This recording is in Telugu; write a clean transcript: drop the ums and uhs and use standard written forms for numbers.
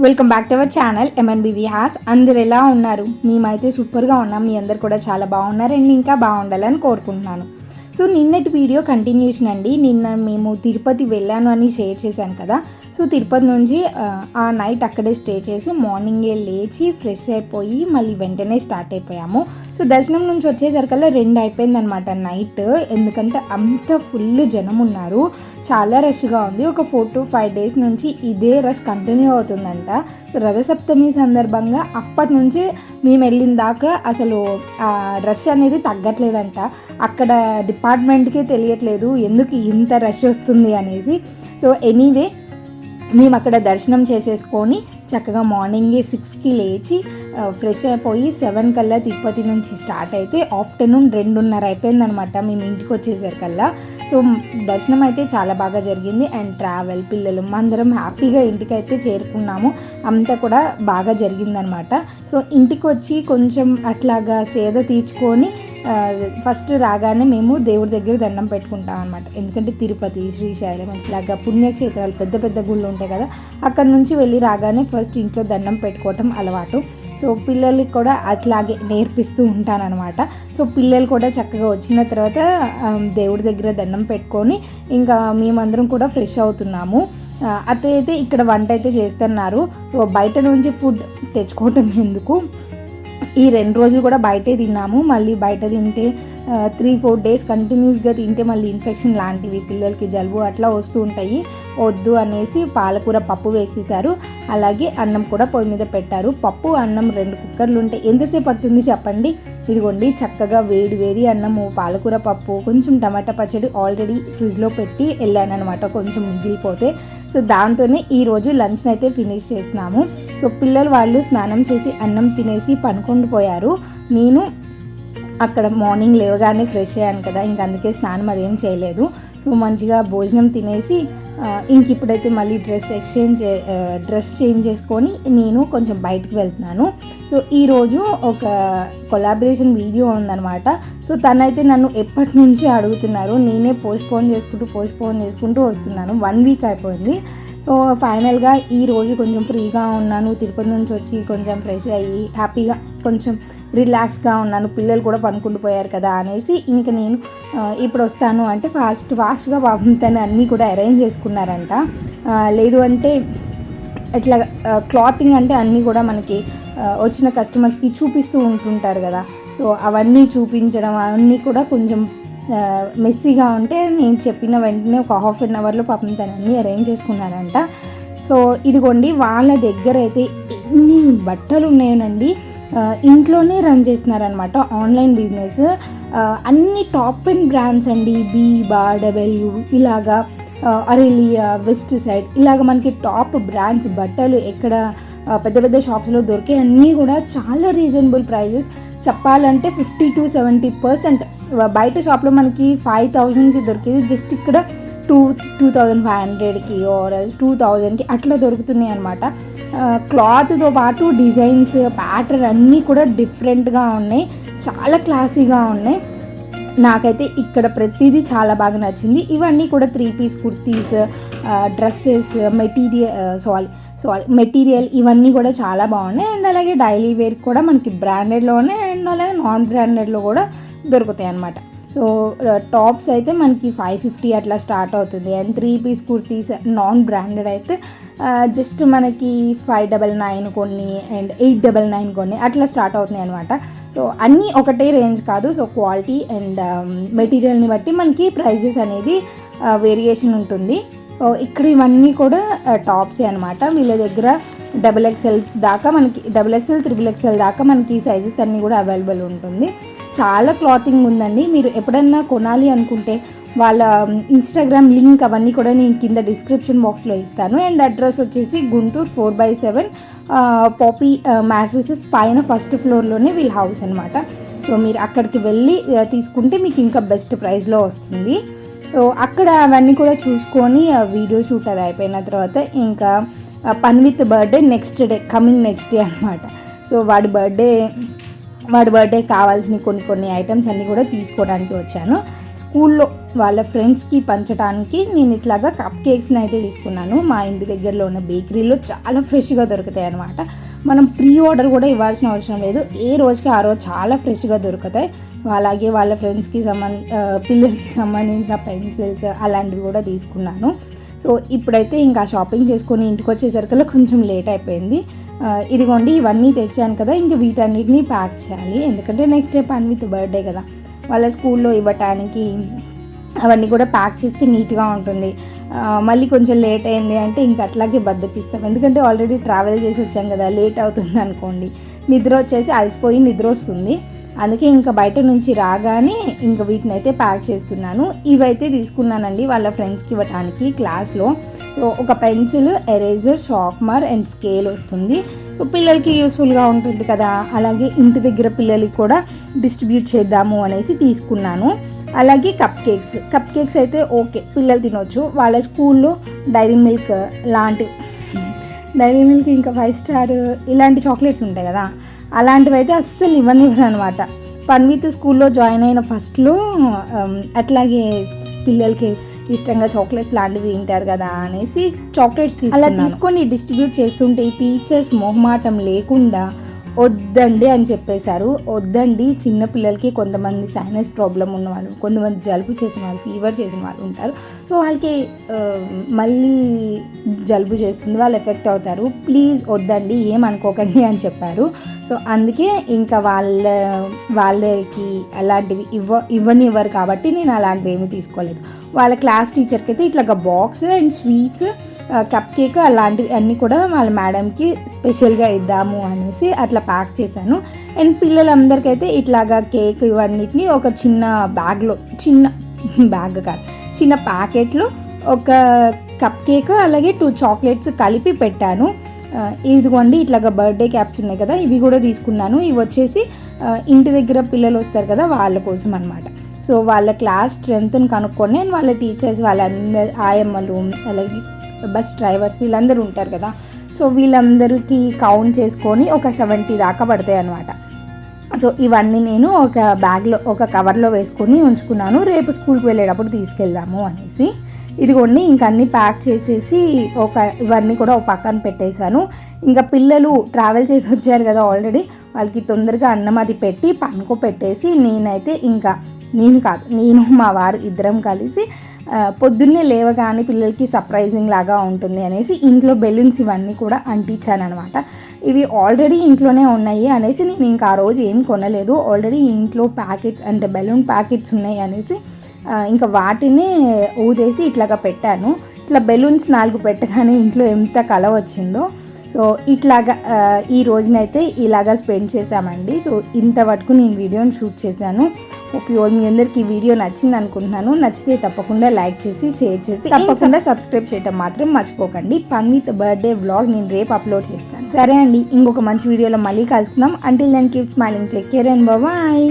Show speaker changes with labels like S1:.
S1: Welcome back to our channel MNBV హాస్. అందరు ఎలా ఉన్నారు? మేమైతే సూపర్గా ఉన్నాం. మీ అందరు కూడా చాలా బాగున్నారు అండ్ ఇంకా బాగుండాలని కోరుకుంటున్నాను. సో నిన్నటి వీడియో కంటిన్యూషన్ అండి. నిన్న మేము తిరుపతి వెళ్ళాను అని షేర్ చేశాను కదా. సో తిరుపతి నుంచి ఆ నైట్ అక్కడే స్టే చేసి మార్నింగే లేచి ఫ్రెష్ అయిపోయి మళ్ళీ వెంటనే స్టార్ట్ అయిపోయాము. సో దర్శనం నుంచి వచ్చేసరికల్లా 2 అయిపోయిందనమాట నైట్. ఎందుకంటే అంత ఫుల్ జనం ఉన్నారు, చాలా రష్గా ఉంది. ఒక 4 to 5 days నుంచి ఇదే రష్ కంటిన్యూ అవుతుందంట. సో రథసప్తమి సందర్భంగా అప్పటి నుంచి మేము వెళ్ళిన దాకా అసలు రష్ అనేది తగ్గట్లేదంట. అక్కడ డిపార్ట్మెంట్కే తెలియట్లేదు ఎందుకు ఇంత రష్ వస్తుంది అనేసి. సో ఎనీవే మేము అక్కడ దర్శనం చేసేసుకొని చక్కగా మార్నింగే 6కి లేచి ఫ్రెష్ అయిపోయి 7 కల్లా తిరుపతి నుంచి స్టార్ట్ అయితే ఆఫ్టర్నూన్ 2:30 అయిపోయిందనమాట మేము ఇంటికి వచ్చేసరికల్లా. సో దర్శనం అయితే చాలా బాగా జరిగింది అండ్ ట్రావెల్ పిల్లలు అందరం హ్యాపీగా ఇంటికి అయితే చేరుకున్నాము. అంతా కూడా బాగా జరిగిందనమాట. సో ఇంటికి వచ్చి కొంచెం అట్లాగా సేద తీర్చుకొని ఫస్ట్ రాగానే మేము దేవుడి దగ్గర దండం పెట్టుకుంటాం అనమాట. ఎందుకంటే తిరుపతి, శ్రీశైలం ఇట్లాగా పుణ్యక్షేత్రాలు పెద్ద పెద్ద గుళ్ళు ఉంటాయి కదా, అక్కడ నుంచి వెళ్ళి రాగానే ఫస్ట్ ఇంట్లో దండం పెట్టుకోవటం అలవాటు. సో పిల్లలకి కూడా అట్లాగే నేర్పిస్తూ ఉంటానన్నమాట. సో పిల్లలు కూడా చక్కగా వచ్చిన తర్వాత దేవుడి దగ్గర దండం పెట్టుకొని ఇంకా మేమందరం కూడా ఫ్రెష్ అవుతున్నాము. అత్తయ్య అయితే ఇక్కడ వంట అయితే చేస్తున్నారు. సో బయట నుంచి ఫుడ్ తెచ్చుకోవటం ఎందుకు, ఈ 2 రోజులు కూడా బయటే తిన్నాము. మళ్ళీ బయట తింటే 3-4 days కంటిన్యూస్గా తింటే మళ్ళీ ఇన్ఫెక్షన్ లాంటివి పిల్లలకి జలుబు అట్లా వస్తూ ఉంటాయి. వద్దు అనేసి పాలకూర పప్పు వేసేసారు. అలాగే అన్నం కూడా పొయ్యి మీద పెట్టారు. పప్పు అన్నం 2 కుక్కర్లు ఉంటే ఎంతసేపు పడుతుంది చెప్పండి. ఇదిగోండి చక్కగా వేడి వేడి అన్నము, పాలకూర పప్పు, కొంచెం టమాటా పచ్చడి ఆల్రెడీ ఫ్రిడ్జ్లో పెట్టి వెళ్ళాను అనమాట కొంచెం మిగిలిపోతే. సో దాంతోనే ఈరోజు లంచ్ని అయితే ఫినిష్ చేస్తున్నాము. సో పిల్లలు వాళ్ళు స్నానం చేసి అన్నం తినేసి పనుకొని పోయారు. నేను అక్కడ మార్నింగ్ లేవగానే ఫ్రెష్ అయ్యాను కదా, ఇంక అందుకే స్నానం అదేం చేయలేదు. సో మంచిగా భోజనం తినేసి ఇంక ఇప్పుడైతే మళ్ళీ డ్రెస్ చేంజ్ చేసుకొని నేను కొంచెం బయటికి వెళ్తున్నాను. సో ఈరోజు ఒక కొలాబరేషన్ వీడియో ఉందన్నమాట. సో తనైతే నన్ను ఎప్పటి నుంచి అడుగుతున్నారు, నేనే పోస్ట్పోన్ చేసుకుంటూ వస్తున్నాను. 1 week అయిపోయింది. సో ఫైనల్గా ఈరోజు కొంచెం ఫ్రీగా ఉన్నాను. తిరుపతి నుంచి వచ్చి కొంచెం ఫ్రెష్ అయ్యి హ్యాపీగా కొంచెం రిలాక్స్గా ఉన్నాను. పిల్లలు కూడా పనుకుంటూ పోయారు కదా అనేసి ఇంకా నేను ఇప్పుడు వస్తాను అంటే ఫాస్ట్గా పాపం తను అన్నీ కూడా అరేంజ్ చేసుకున్నారంట. లేదు అంటే ఇట్లా క్లాతింగ్ అంటే అన్నీ కూడా మనకి వచ్చిన కస్టమర్స్కి చూపిస్తూ ఉంటుంటారు కదా. సో అవన్నీ చూపించడం అవన్నీ కూడా కొంచెం మెస్సీగా ఉంటే నేను చెప్పిన వెంటనే ఒక 1/2 hourలో పాపం తను అన్నీ అరేంజ్ చేసుకున్నారంట. సో ఇదిగోండి వాళ్ళ దగ్గర అయితే ఎన్ని బట్టలు ఉన్నాయోనండి. ఇంట్లోనే రన్ చేస్తున్నారనమాట ఆన్లైన్ బిజినెస్. అన్ని టాప్ అండ్ బ్రాండ్స్ అండి. బీబా, డబ్ల్యూ ఇలాగా అరేలియా, వెస్ట్ సైడ్ ఇలాగ మనకి టాప్ బ్రాండ్స్ బట్టలు ఎక్కడ పెద్ద పెద్ద షాప్స్లో దొరికే అన్నీ కూడా చాలా రీజనబుల్ ప్రైజెస్. చెప్పాలంటే 50 to 70%. బయట షాప్లో మనకి 5,000కి దొరికేది జస్ట్ ఇక్కడ 2,500కి ఆర్ 2,000కి అట్లా దొరుకుతున్నాయి అనమాట. క్లాత్తో పాటు డిజైన్స్, ప్యాటర్న్ అన్నీ కూడా డిఫరెంట్గా ఉన్నాయి, చాలా క్లాసీగా ఉన్నాయి. నాకైతే ఇక్కడ ప్రతిదీ చాలా బాగా నచ్చింది. ఇవన్నీ కూడా 3 piece కుర్తీస్, డ్రెస్సెస్, మెటీరియల్ ఇవన్నీ కూడా చాలా బాగున్నాయి. అండ్ అలాగే డైలీ వేర్ కూడా మనకి బ్రాండెడ్లోనే అండ్ అలాగే నాన్ బ్రాండెడ్లో కూడా దొరుకుతాయి అన్నమాట. సో టాప్స్ అయితే మనకి 550 అట్లా స్టార్ట్ అవుతుంది. And 3 piece kurtis non branded అయితే జస్ట్ మనకి 599 కొన్ని అండ్ 899 కొన్ని అట్లా స్టార్ట్ అవుతున్నాయి అనమాట. సో అన్నీ ఒకటే రేంజ్ కాదు. సో క్వాలిటీ అండ్ మెటీరియల్ని బట్టి మనకి ప్రైజెస్ అనేది వేరియేషన్ ఉంటుంది. ఇక్కడ ఇవన్నీ కూడా టాప్సే అనమాట. వీళ్ళ దగ్గర XXL దాకా మనకి XXL, XXL దాకా మనకి సైజెస్ అన్నీ కూడా అవైలబుల్ ఉంటుంది. చాలా క్లాతింగ్ ఉందండి. మీరు ఎప్పుడన్నా కొనాలి అనుకుంటే వాళ్ళ ఇన్స్టాగ్రామ్ లింక్ అవన్నీ కూడా నేను కింద డిస్క్రిప్షన్ బాక్స్లో ఇస్తాను. అండ్ అడ్రస్ వచ్చేసి గుంటూరు 4/7 పాపీ మ్యాట్రిసెస్ పైన 1st floorలోనే వీళ్ళ హౌస్ అనమాట. సో మీరు అక్కడికి వెళ్ళి తీసుకుంటే మీకు ఇంకా బెస్ట్ ప్రైస్లో వస్తుంది. సో అక్కడ అవన్నీ కూడా చూసుకొని వీడియో షూట్ అది అయిపోయిన తర్వాత ఇంకా పన్విత్ బర్త్డే నెక్స్ట్ డే అనమాట. సో వాడి బర్త్డే వాడి బర్త్డే కావాల్సిన కొన్ని ఐటమ్స్ అన్నీ కూడా తీసుకోవడానికి వచ్చాను. స్కూల్లో వాళ్ళ ఫ్రెండ్స్కి పంచడానికి నేను ఇట్లాగా కప్ కేక్స్ని అయితే తీసుకున్నాను. మా ఇంటి దగ్గరలో ఉన్న బేకరీలో చాలా ఫ్రెష్గా దొరుకుతాయి అన్నమాట. మనం ప్రీ ఆర్డర్ కూడా ఇవ్వాల్సిన అవసరం లేదు, ఏ రోజుకి ఆ రోజు చాలా ఫ్రెష్గా దొరుకుతాయి. అలాగే వాళ్ళ ఫ్రెండ్స్కి పిల్లలకి సంబంధించిన పెన్సిల్స్ అలాంటివి కూడా తీసుకున్నాను. సో ఇప్పుడైతే ఇంకా షాపింగ్ చేసుకొని ఇంటికి వచ్చేసరికి కొంచెం లేట్ అయిపోయింది. ఇదిగోండి ఇవన్నీ తెచ్చాను కదా, ఇంకా వీటన్నిటిని ప్యాక్ చేయాలి. ఎందుకంటే నెక్స్ట్ డే పన్విత్ బర్త్డే కదా, వాళ్ళ స్కూల్లో ఇవ్వటానికి అవన్నీ కూడా ప్యాక్ చేస్తే నీట్గా ఉంటుంది. మళ్ళీ కొంచెం లేట్ అయింది అంటే ఇంక అట్లాగే బద్దకిస్తాం, ఎందుకంటే ఆల్రెడీ ట్రావెల్ చేసి వచ్చాం కదా, లేట్ అవుతుంది అనుకోండి, నిద్ర వచ్చేసి అలసిపోయి నిద్ర వస్తుంది. అందుకే ఇంకా బయట నుంచి రాగానే ఇంకా వీటిని అయితే ప్యాక్ చేస్తున్నాను. ఇవైతే తీసుకున్నానండి వాళ్ళ ఫ్రెండ్స్కి ఇవ్వడానికి క్లాస్లో. సో ఒక pencil, eraser, sharpener and scale వస్తుంది. సో పిల్లలకి యూస్ఫుల్గా ఉంటుంది కదా, అలాగే ఇంటి దగ్గర పిల్లలకి కూడా డిస్ట్రిబ్యూట్ చేద్దాము అనేసి తీసుకున్నాను. అలాగే కప్ కేక్స్ అయితే ఓకే, పిల్లలు తినొచ్చు. వాళ్ళ స్కూల్లో డైరీ మిల్క్ ఇంకా 5 స్టార్ ఇలాంటి చాక్లెట్స్ ఉంటాయి కదా, అలాంటివి అయితే అస్సలు ఇవ్వనివ్వరు అనమాట. పన్విత్ స్కూల్లో జాయిన్ అయిన ఫస్ట్లో అట్లాగే పిల్లలకి ఇష్టంగా చాక్లెట్స్ లాంటివి తింటారు కదా అనేసి చాక్లెట్స్ తీసుకొని డిస్ట్రిబ్యూట్ చేస్తుంటే ఈ టీచర్స్ మొహమాటం లేకుండా వద్దండి అని చెప్పేశారు. వద్దండి, చిన్నపిల్లలకి కొంతమంది సైనస్ ప్రాబ్లం ఉన్న వాళ్ళు, కొంతమంది జలుబు చేసిన వాళ్ళు, ఫీవర్ చేసిన వాళ్ళు ఉంటారు. సో వాళ్ళకి మళ్ళీ జలుబు చేస్తుంది, వాళ్ళు ఎఫెక్ట్ అవుతారు, ప్లీజ్ వద్దండి ఏమనుకోకండి అని చెప్పారు. సో అందుకే ఇంకా వాళ్ళకి అలాంటివి ఇవ్వనివ్వరు కాబట్టి నేను అలాంటివి ఏమీ తీసుకోలేదు. వాళ్ళ క్లాస్ టీచర్కి అయితే ఇట్లాగా box and sweets, cup cake అలాంటివి అన్నీ కూడా వాళ్ళ మేడంకి స్పెషల్గా ఇద్దాము అనేసి అట్లా ప్యాక్ చేశాను. అండ్ పిల్లలందరికైతే ఇట్లాగా కేక్ ఇవన్నిటిని ఒక చిన్న ప్యాకెట్లో ఒక కప్ కేక్ అలాగే 2 చాక్లెట్స్ కలిపి పెట్టాను. ఇదిగోండి ఇట్లాగా బర్త్డే క్యాప్స్ ఉన్నాయి కదా, ఇవి కూడా తీసుకున్నాను. ఇవి వచ్చేసి ఇంటి దగ్గర పిల్లలు వస్తారు కదా వాళ్ళ కోసం అనమాట. సో వాళ్ళ క్లాస్ స్ట్రెంత్ని కనుక్కొని నేను వాళ్ళ టీచర్స్, వాళ్ళందరూ ఆయమ్మలు, అలాగే బస్ డ్రైవర్స్ వీళ్ళందరూ ఉంటారు కదా, సో వీళ్ళందరికీ కౌంట్ చేసుకొని ఒక 70 దాకా పడతాయి అనమాట. సో ఇవన్నీ నేను ఒక బ్యాగ్లో, ఒక కవర్లో వేసుకొని ఉంచుకున్నాను, రేపు స్కూల్కి వెళ్ళేటప్పుడు తీసుకెళ్దాము అనేసి. ఇదిగోండి ఇంక అన్నీ ప్యాక్ చేసేసి ఇవన్నీ కూడా ఒక పక్కన పెట్టేశాను. ఇంకా పిల్లలు ట్రావెల్ చేసి వచ్చారు కదా ఆల్రెడీ, వాళ్ళకి తొందరగా అన్నం అది పెట్టి పెట్టేసి నేను మా వారు ఇద్దరం కలిసి పొద్దున్నే లేవగానే పిల్లలకి సర్ప్రైజింగ్ లాగా ఉంటుంది అనేసి ఇంట్లో బెలూన్స్ ఇవన్నీ కూడా అంటించాను అనమాట. ఇవి ఆల్రెడీ ఇంట్లోనే ఉన్నాయి అనేసి నేను ఇంకా ఆ రోజు ఏం కొనలేదు, ఆల్రెడీ ఇంట్లో ప్యాకెట్స్ అంటే బెలూన్ ప్యాకెట్స్ ఉన్నాయి అనేసి ఇంకా వాటిని ఊదేసి ఇట్లాగా పెట్టాను. ఇట్లా బెలూన్స్ 4 పెట్టగానే ఇంట్లో ఎంత కల వచ్చిందో. సో ఇట్లాగా ఈ రోజునైతే ఇలాగా స్పెండ్ చేశామండి. సో ఇంతవరకు నేను వీడియోని షూట్ చేశాను. మీ అందరికీ ఈ వీడియో నచ్చింది అనుకుంటున్నాను. నచ్చితే తప్పకుండా లైక్ చేసి, షేర్ చేసి, తప్పకుండా సబ్స్క్రైబ్ చేయడం మాత్రం మర్చిపోకండి. పన్విత్ బర్త్డే వ్లాగ్ నేను రేపు అప్లోడ్ చేస్తాను. సరే అండి, ఇంకొక మంచి వీడియోలో మళ్ళీ కలుసుకుందాం. Until then keep smiling, take care and bye.